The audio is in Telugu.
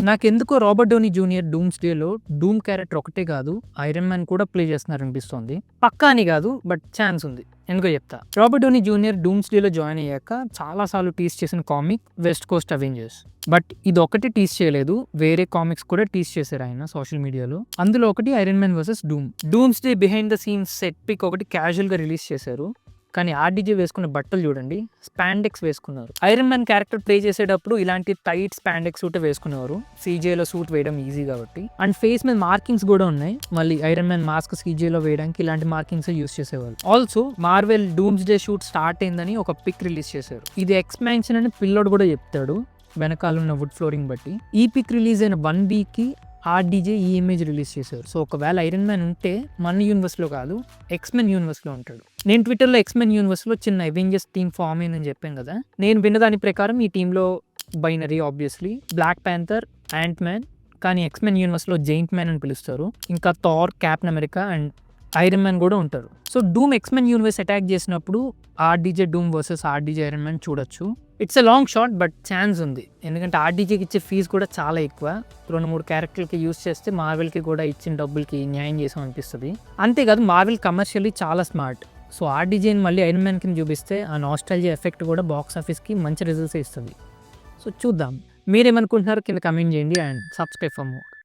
నాకెందుకో రాబర్ట్ డౌనీ జూనియర్ డూమ్స్‌డేలో డూమ్ క్యారెక్టర్ ఒకటే కాదు, ఐరన్ మ్యాన్ కూడా ప్లే చేస్తున్నారనిపిస్తోంది. పక్కా అని కాదు, బట్ ఛాన్స్ ఉంది. ఎందుకో చెప్తా. రాబర్ట్ డౌనీ జూనియర్ డూమ్స్‌డేలో జాయిన్ అయ్యాక చాలా సార్లు టీజ్ చేసిన comic west Coast Avengers. But ఇదొక్కటి టీజ్ చేయలేదు, వేరే కామిక్స్ కూడా టీజ్ చేశారు ఆయన సోషల్ మీడియాలో. అందులో ఒకటి Iron Man versus Doom. Doomsday behind the scenes set pic ఒకటి క్యాజువల్‌గా రిలీజ్ చేశారు. కానీ ఆర్డీజే వేసుకున్న బట్టలు చూడండి, స్పాండెక్స్ వేసుకున్నారు. ఐరన్ మ్యాన్ క్యారెక్టర్ ప్లే చేసేటప్పుడు ఇలాంటి టైట్ స్పాండెక్స్ సూట్ వేసుకునేవారు, సీజేలో సూట్ వేయడం ఈజీ కాబట్టి. అండ్ ఫేస్ మీద మార్కింగ్స్ కూడా ఉన్నాయి. మళ్ళీ ఐరన్ మ్యాన్ మాస్క్ సీజేలో వేయడానికి ఇలాంటి మార్కింగ్స్ యూస్ చేసేవాళ్ళు. Also Marvel doomsday shoot start అయిందని ఒక పిక్ రిలీజ్ చేశారు. ఇది ఎక్స్పాన్షన్ అని పిల్లోడు కూడా చెప్తాడు వెనకాల ఉన్న వుడ్ ఫ్లోరింగ్ బట్టి. ఈ పిక్ రిలీజ్ అయిన 1 వీక్కి ఆర్డీజే ఈ ఇమేజ్ రిలీజ్ చేశారు. సో ఒకవేళ ఐరన్ మ్యాన్ ఉంటే మన యూనివర్స్లో కాదు, ఎక్స్మెన్ యూనివర్స్లో ఉంటాడు. నేను ట్విట్టర్లో ఎక్స్మెన్ యూనివర్స్లో చిన్న అవెంజర్స్ టీమ్ ఫామ్ అయిందని చెప్పాను కదా. నేను విన్న దాని ప్రకారం ఈ టీంలో binary obviously, Black Panther, Ant Man, కానీ ఎక్స్మెన్ యూనివర్స్లో జెయింట్ మ్యాన్ అని పిలుస్తారు. ఇంకా Thor, Captain America and Iron Man కూడా ఉంటారు. So Doom X Men universe attack చేసినప్పుడు RDJ Doom versus RDJ Iron Man చూడొచ్చు. It's a long shot, but chance ఉంది. ఎందుకంటే ఆర్డీజేకి ఇచ్చే ఫీజు కూడా చాలా ఎక్కువ. 2-3 క్యారెక్టర్లకి యూస్ చేస్తే మార్వెల్కి కూడా ఇచ్చిన డబ్బులకి న్యాయం చేసాం అనిపిస్తుంది. అంతేకాదు మార్వెల్ కమర్షియల్లీ చాలా స్మార్ట్. సో ఆర్డీజేని మళ్ళీ ఐరన్ మ్యాన్ కింద చూపిస్తే ఆ నాస్టాలజీ ఎఫెక్ట్ కూడా బాక్స్ ఆఫీస్కి మంచి రిజల్ట్స్ ఇస్తుంది. సో చూద్దాం. మీరేమనుకుంటున్నారు కింద కమెంట్ చేయండి అండ్ సబ్స్క్రైబ్ ఫర్ మోర్.